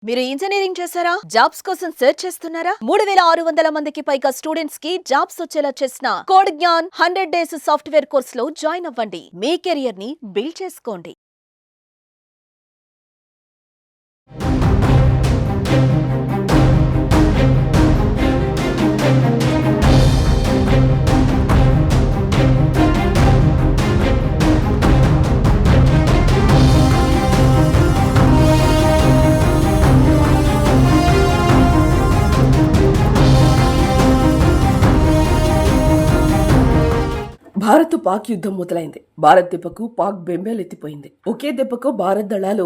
మీరు ఇంజనీరింగ్ చేశారా? జాబ్స్ కోసం సెర్చ్ చేస్తున్నారా? 3600 మందికి పైగా స్టూడెంట్స్ కి జాబ్స్ వచ్చేలా చేసిన code Gyan 100 days software course లో జాయిన్ అవ్వండి. మీ కెరియర్ ని బిల్డ్ చేసుకోండి. భారత్ పాక్ యుద్ధం మొదలైంది. భారత్ దెబ్బకు పాక్ బెంబేలెత్తిపోయింది. ఒకే దెబ్బకు భారత్ దళాలు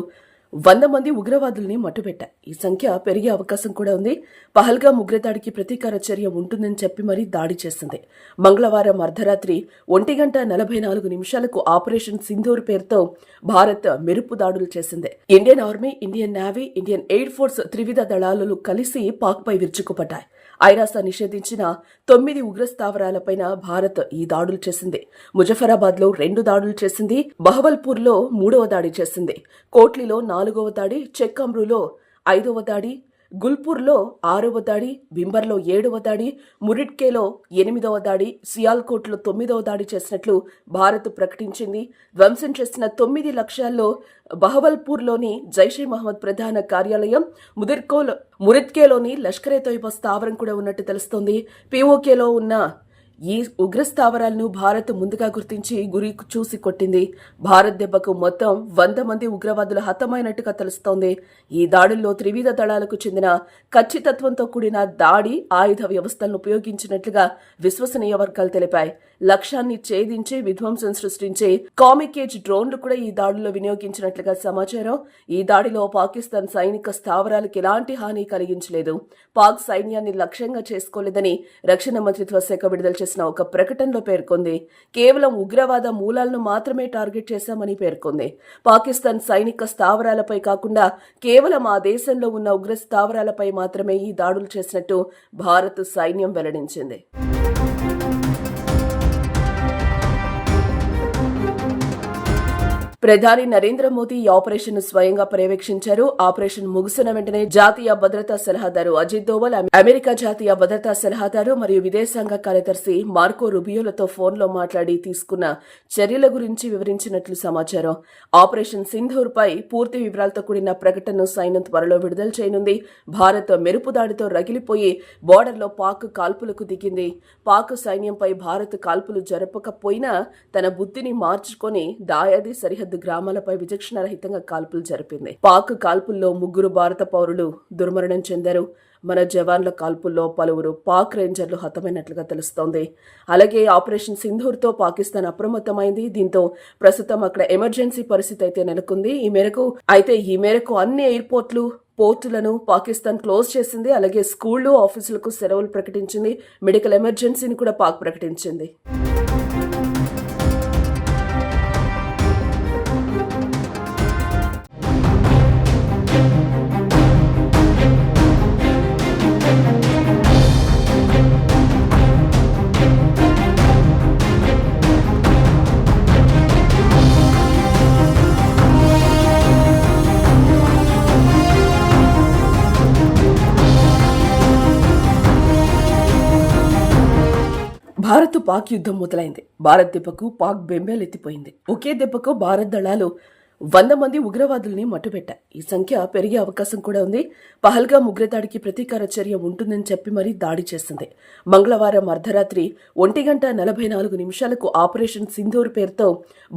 100 మంది ఉగ్రవాదుల్ని మట్టుబెట్టాయి. ఈ సంఖ్య పెరిగే అవకాశం కూడా ఉంది. పహల్గామ్ ఉగ్రదాడికి ప్రతీకార చర్య ఉంటుందని చెప్పి మరీ దాడి చేసింది. మంగళవారం అర్ధరాత్రి 1:44 ఆపరేషన్ సింధూర్ పేరుతో భారత్ మెరుపు దాడులు చేసింది. Indian army, Indian navy, Indian air force త్రివిధ దళాలు కలిసి పాక్పై విరుచుకుపడ్డాయి. ఐరాస నిషేధించిన 9 ఉగ్రస్థావరాలపైన భారత్ ఈ దాడులు చేసింది. ముజఫరాబాద్ లో 2 దాడులు చేసింది. బహవల్పూర్ లో 3వ దాడి చేసింది. కోట్లీలో 4వ దాడి, చెక్అమ్రూలో 5వ దాడి, గుల్పూర్లో 6వ దాడి, బింబర్లో 7వ దాడి, మురిడ్కేలో 8వ దాడి, సియాల్కోట్లో 9వ దాడి చేసినట్లు భారత్ ప్రకటించింది. ధ్వంసం చేసిన 9 లక్ష్యాల్లో బహవల్పూర్లోని జైషే మహమ్మద్ ప్రధాన కార్యాలయం, మురిద్కేలోని లష్కరే తోయిబా స్థావరం కూడా ఉన్నట్టు తెలుస్తోంది. పీఓకేలో ఉన్న ఈ ఉగ్రస్థావరాలను భారత్ ముందుగా గుర్తించి గురి చూసి కొట్టింది. భారత్ దెబ్బకు మొత్తం 100 మంది ఉగ్రవాదులు హతమైనట్టుగా తెలుస్తోంది. ఈ దాడుల్లో త్రివిధ దళాలకు చెందిన ఖచ్చితత్వంతో కూడిన దాడి ఆయుధ వ్యవస్థలను ఉపయోగించినట్లుగా విశ్వసనీయ వర్గాలు తెలిపాయి. లక్ష్యాన్ని ఛేదించి విధ్వంసం సృష్టించే కామికేజ్ డ్రోన్లు కూడా ఈ దాడిలో వినియోగించినట్లుగా సమాచారం. ఈ దాడిలో పాకిస్తాన్ సైనిక స్థావరాలకు ఎలాంటి హాని కలిగించలేదు. పాక్ సైన్యాన్ని లక్ష్యంగా చేసుకోలేదని రక్షణ మంత్రిత్వ శాఖ విడుదల చేసిన ఒక ప్రకటనలో పేర్కొంది. కేవలం ఉగ్రవాద మూలాలను మాత్రమే టార్గెట్ చేశామని పేర్కొంది. పాకిస్తాన్ సైనిక స్థావరాలపై కాకుండా కేవలం ఆ దేశంలో ఉన్న ఉగ్ర స్థావరాలపై మాత్రమే ఈ దాడులు చేసినట్టు భారత్ సైన్యం వెల్లడించింది. ప్రధాని నరేంద్ర మోదీ ఈ ఆపరేషన్ ను స్వయంగా పర్యవేక్షించారు. ఆపరేషన్ ముగిసిన వెంటనే జాతీయ భద్రతా సలహాదారు అజిత్ దోవల్, అమెరికా జాతీయ భద్రతా సలహాదారు మరియు విదేశాంగ కార్యదర్శి మార్కో రుబియోలతో ఫోన్లో మాట్లాడి తీసుకున్న చర్యల గురించి వివరించినట్లు సమాచారం. ఆపరేషన్ సింధూర్ పై పూర్తి వివరాలతో కూడిన ప్రకటనను సైన్యం త్వరలో విడుదల చేయనుంది. భారత్ మెరుపు దాడితో రగిలిపోయి బోర్డర్లో పాక్ కాల్పులకు దిగింది. పాక్ సైన్యంపై భారత్ కాల్పులు జరపకపోయినా తన బుద్ధిని మార్చుకొని దాయాది సరిహద్దు గ్రామాలపై విచక్షణరహితంగా కాల్పులు జరిపింది. పాక్ కాల్పుల్లో 3 భారత పౌరులు దుర్మరణం చెందారు. మన జవాన్ల కాల్పుల్లో పలువురు పాక్ రేంజర్లు హతమైనట్లుగా తెలుస్తోంది. అలాగే ఆపరేషన్ సింధూర్తో పాకిస్తాన్ అప్రమత్తమైంది. దీంతో ప్రస్తుతం అక్కడ ఎమర్జెన్సీ పరిస్థితి అయితే నెలకొంది. ఈ మేరకు అన్ని ఎయిర్పోర్ట్లు, పోర్టులను పాకిస్తాన్ క్లోజ్ చేసింది. అలాగే స్కూళ్లు, ఆఫీసులకు సెలవులు ప్రకటించింది. మెడికల్ ఎమర్జెన్సీని కూడా పాక్ ప్రకటించింది. భారత్ పాక్ యుద్ధం మొదలైంది. భారత్ దెబ్బకు పాక్ బెంబేలెత్తిపోయింది. ఒకే దెబ్బకు భారత్ దళాలు 100 మంది ఉగ్రవాదుల్ని మట్టుబెట్టాయి. ఈ సంఖ్య పెరిగే అవకాశం కూడా ఉంది. పహల్గామ్ ఉగ్రదాడికి ప్రతీకార చర్య ఉంటుందని చెప్పి మరీ దాడి చేసింది. మంగళవారం అర్ధరాత్రి 1:44 ఆపరేషన్ సింధూర్ పేరుతో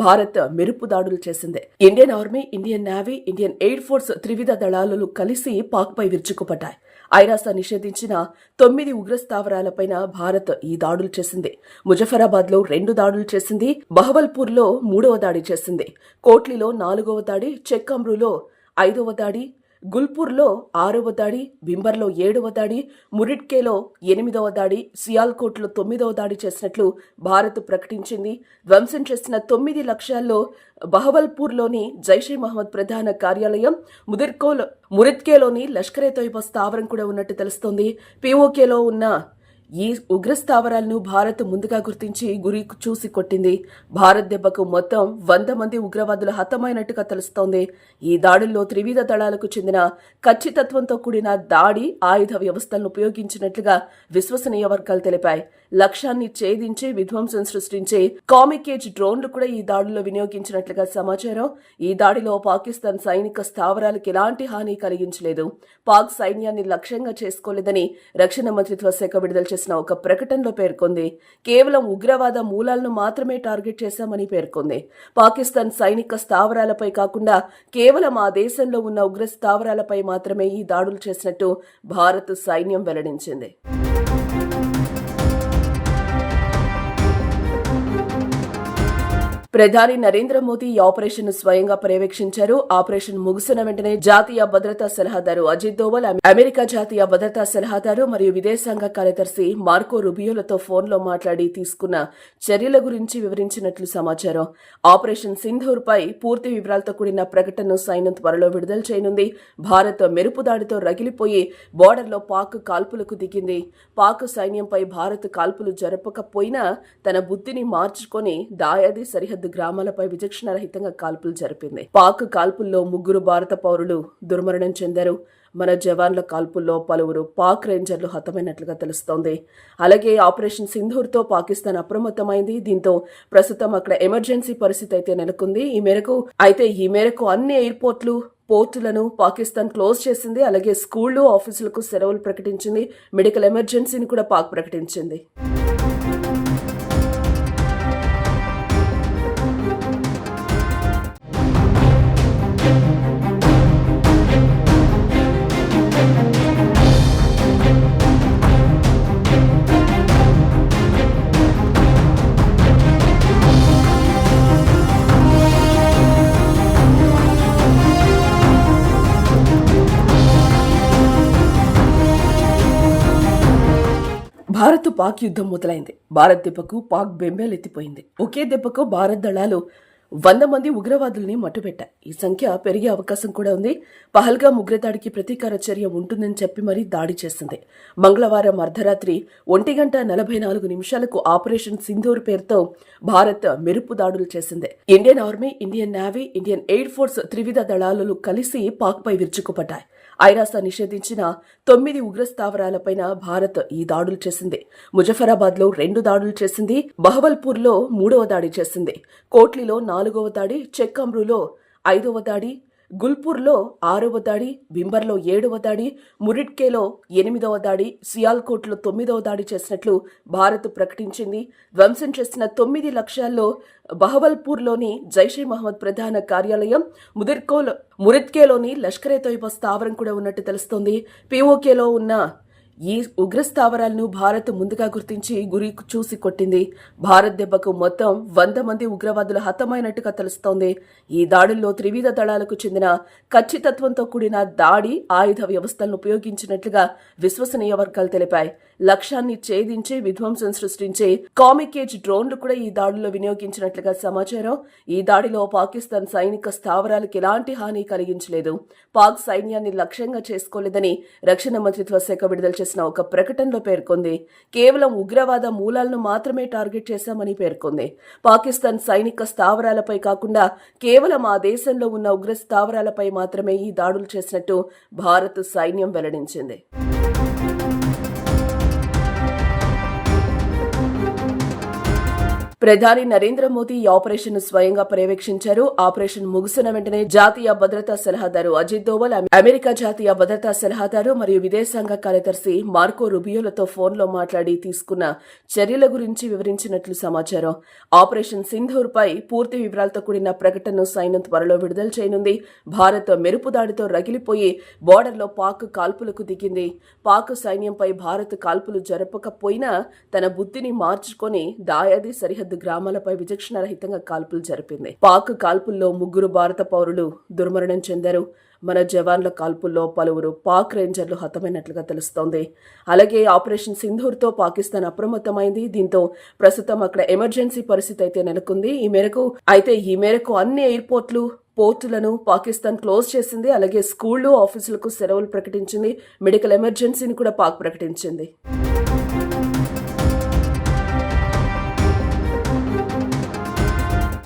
భారత్ మెరుపు దాడులు చేసింది. Indian army, Indian navy, Indian air force త్రివిధ దళాలు కలిసి పాక్పై విరుచుకుపడ్డాయి. ఐరాస నిషేధించిన 9 ఉగ్రస్థావరాలపైన భారత్ ఈ దాడులు చేసింది. ముజఫరాబాద్ లో 2 దాడులు చేసింది. బహవల్పూర్ లో 3వ దాడి చేసింది. కోట్లీలో 4వ దాడి, చెక్అమ్రూలో 5వ దాడి, గుల్పూర్లో 6వ దాడి, బింబర్లో 7వ దాడి, మురిడ్కేలో 8వ దాడి, సియాల్కోట్లో 9వ దాడి చేసినట్లు భారత్ ప్రకటించింది. ధ్వంసం చేసిన 9 లక్ష్యాల్లో బహవల్పూర్లోని జైషే మహమ్మద్ ప్రధాన కార్యాలయం, మురిద్కేలోని లష్కరే తోయిబా స్థావరం కూడా ఉన్నట్టు తెలుస్తోంది. పీఓకేలో ఉన్న ఈ ఉగ్ర స్థావరాలను భారత్ ముందుగా గుర్తించి గురి చూసి కొట్టింది. భారత్ దెబ్బకు మొత్తం 100 మంది ఉగ్రవాదులు హతమైనట్టుగా తెలుస్తోంది. ఈ దాడుల్లో త్రివిధ దళాలకు చెందిన ఖచ్చితత్వంతో కూడిన దాడి ఆయుధ వ్యవస్థలను ఉపయోగించినట్లుగా విశ్వసనీయ వర్గాలు తెలిపాయి. లక్ష్యాన్ని ఛేదించి విధ్వంసం సృష్టించే కామిక్ ఏజ్ డ్రోన్లు కూడా ఈ దాడుల్లో వినియోగించినట్లుగా సమాచారం. ఈ దాడిలో పాకిస్తాన్ సైనిక స్థావరాలకు ఎలాంటి హాని కలిగించలేదు. పాక్ సైన్యాన్ని లక్ష్యంగా చేసుకోలేదని రక్షణ మంత్రిత్వ శాఖ విడుదల చేసిన ఒక ప్రకటనలో పేర్కొంది. కేవలం ఉగ్రవాద మూలాలను మాత్రమే టార్గెట్ చేశామని పేర్కొంది. పాకిస్తాన్ సైనిక స్థావరాలపై కాకుండా కేవలం ఆ దేశంలో ఉన్న ఉగ్ర స్థావరాలపై మాత్రమే ఈ దాడులు చేసినట్టు భారత్ సైన్యం వెల్లడించింది. ప్రధాని నరేంద్ర మోదీ ఈ ఆపరేషన్ స్వయంగా పర్యవేక్షించారు. ఆపరేషన్ ముగిసిన వెంటనే జాతీయ భద్రతా సలహాదారు అజిత్ దోవల్, అమెరికా జాతీయ భద్రతా సలహాదారు మరియు విదేశాంగ కార్యదర్శి మార్కో రుబియోలతో ఫోన్లో మాట్లాడి తీసుకున్న చర్యల గురించి వివరించినట్లు సమాచారం. ఆపరేషన్ సింధూర్ పై పూర్తి వివరాలతో కూడిన ప్రకటనను సైన్యం త్వరలో విడుదల చేయనుంది. భారత్ మెరుపు దాడితో రగిలిపోయి బోర్డర్లో పాక్ కాల్పులకు దిగింది. పాక్ సైన్యంపై భారత్ కాల్పులు జరపకపోయినా తన బుద్ధిని మార్చుకొని దాయాది సరిహద్దు గ్రామాలపై విచక్షణరహితంగా కాల్పులు జరిపింది. పాక్ కాల్పుల్లో 3 భారత పౌరులు దుర్మరణం చెందారు. మన జవాన్ల కాల్పుల్లో పలువురు పాక్ రేంజర్లు హతమైనట్లుగా తెలుస్తోంది. అలాగే ఆపరేషన్ సింధూర్తో పాకిస్తాన్ అప్రమత్తమైంది. దీంతో ప్రస్తుతం అక్కడ ఎమర్జెన్సీ పరిస్థితి అయితే నెలకొంది. ఈ మేరకు అన్ని ఎయిర్పోర్ట్లు, పోర్టులను పాకిస్తాన్ క్లోజ్ చేసింది. అలాగే స్కూళ్లు, ఆఫీసులకు సెలవులు ప్రకటించింది. మెడికల్ ఎమర్జెన్సీని కూడా పాక్ ప్రకటించింది. భారత్ పాక్ యుద్ధం మొదలైంది. భారత్ దెబ్బకు పాక్ బెంబేలెత్తిపోయింది. ఒకే దెబ్బకు భారత్ దళాలు 100 మంది ఉగ్రవాదుల్ని మట్టుబెట్టాయి. ఈ సంఖ్య పెరిగే అవకాశం కూడా ఉంది. పహల్గా ఉగ్రదాడికి ప్రతీకార చర్య ఉంటుందని చెప్పి మరీ దాడి చేసింది. మంగళవారం అర్ధరాత్రి 1:44 ఆపరేషన్ సింధూర్ పేరుతో భారత్ మెరుపు దాడులు చేసింది. Indian army, Indian navy, Indian air force త్రివిధ దళాలు కలిసి పాక్పై విరుచుకుపడ్డాయి. ఐరాస నిషేధించిన 9 ఉగ్ర స్థావరాలపైన భారత్ ఈ దాడులు చేసింది. ముజఫరాబాద్ లో 2 దాడులు చేసింది. బహవల్పూర్ లో 3వ దాడి చేసింది. కోట్లీలో 4వ దాడి, చెక్అమ్రూలో 5వ దాడి, గుల్పూర్లో 6వ దాడి, బింబర్లో 7వ దాడి, మురిడ్కేలో 8వ దాడి, సియాల్కోట్లో 9వ దాడి చేసినట్లు భారత్ ప్రకటించింది. ధ్వంసం చేసిన 9 లక్ష్యాల్లో బహవల్పూర్లోని జైషే మహమ్మద్ ప్రధాన కార్యాలయం, మురిద్కేలోని లష్కరే తోయిబా స్థావరం కూడా ఉన్నట్టు తెలుస్తోంది. పిఓకేలో ఉన్న ఈ ఉగ్ర స్థావరాలను భారత్ ముందుగా గుర్తించి గురి చూసి కొట్టింది. భారత్ దెబ్బకు మొత్తం 100 మంది ఉగ్రవాదులు హతమైనట్టుగా తెలుస్తోంది. ఈ దాడుల్లో త్రివిధ దళాలకు చెందిన ఖచ్చితత్వంతో కూడిన దాడి ఆయుధ వ్యవస్థలను ఉపయోగించినట్లుగా విశ్వసనీయ వర్గాలు తెలిపాయి. లక్ష్యాన్ని ఛేదించి విధ్వంసం సృష్టించే కామిక్ ఏజ్ డ్రోన్లు కూడా ఈ దాడుల్లో వినియోగించినట్లుగా సమాచారం. ఈ దాడిలో పాకిస్తాన్ సైనిక స్థావరాలకు ఎలాంటి హాని కలిగించలేదు. పాక్ సైన్యాన్ని లక్ష్యంగా చేసుకోలేదని రక్షణ మంత్రిత్వ శాఖ విడుదల చేసిన ఒక ప్రకటనలో పేర్కొంది. కేవలం ఉగ్రవాద మూలాలను మాత్రమే టార్గెట్ చేశామని పేర్కొంది. పాకిస్తాన్ సైనిక స్థావరాలపై కాకుండా కేవలం ఆ దేశంలో ఉన్న ఉగ్ర స్థావరాలపై మాత్రమే ఈ దాడులు చేసినట్టు భారత్ సైన్యం వెల్లడించింది. ప్రధాని నరేంద్ర మోదీ ఈ ఆపరేషన్ స్వయంగా పర్యవేక్షించారు. ఆపరేషన్ ముగిసిన వెంటనే జాతీయ భద్రతా సలహాదారు అజిత్ దోవల్, అమెరికా జాతీయ భద్రతా సలహాదారు మరియు విదేశాంగ కార్యదర్శి మార్కో రుబియోలతో ఫోన్లో మాట్లాడి తీసుకున్న చర్యల గురించి వివరించినట్లు సమాచారం. ఆపరేషన్ సింధూర్ పై పూర్తి వివరాలతో కూడిన ప్రకటనను సైన్యం త్వరలో విడుదల చేయనుంది. భారత్ మెరుపు దాడితో రగిలిపోయి బోర్డర్లో పాక్ కాల్పులకు దిగింది. పాక్ సైన్యంపై భారత్ కాల్పులు జరపకపోయినా తన బుద్ధిని మార్చుకొని దాయాది సరిహద్దు గ్రామాలపై విచక్షణరహితంగా కాల్పులు జరిపింది. పాక్ కాల్పుల్లో 3 భారత పౌరులు దుర్మరణం చెందారు. మన జవాన్ల కాల్పుల్లో పలువురు పాక్ రేంజర్లు హతమైనట్లుగా తెలుస్తోంది. అలాగే ఆపరేషన్ సింధూర్తో పాకిస్తాన్ అప్రమత్తమైంది. దీంతో ప్రస్తుతం అక్కడ ఎమర్జెన్సీ పరిస్థితి అయితే నెలకొంది. ఈ మేరకు అన్ని ఎయిర్పోర్ట్లు, పోర్టులను పాకిస్తాన్ క్లోజ్ చేసింది. అలాగే స్కూళ్లు, ఆఫీసులకు సెలవులు ప్రకటించింది. మెడికల్ ఎమర్జెన్సీని కూడా పాక్ ప్రకటించింది.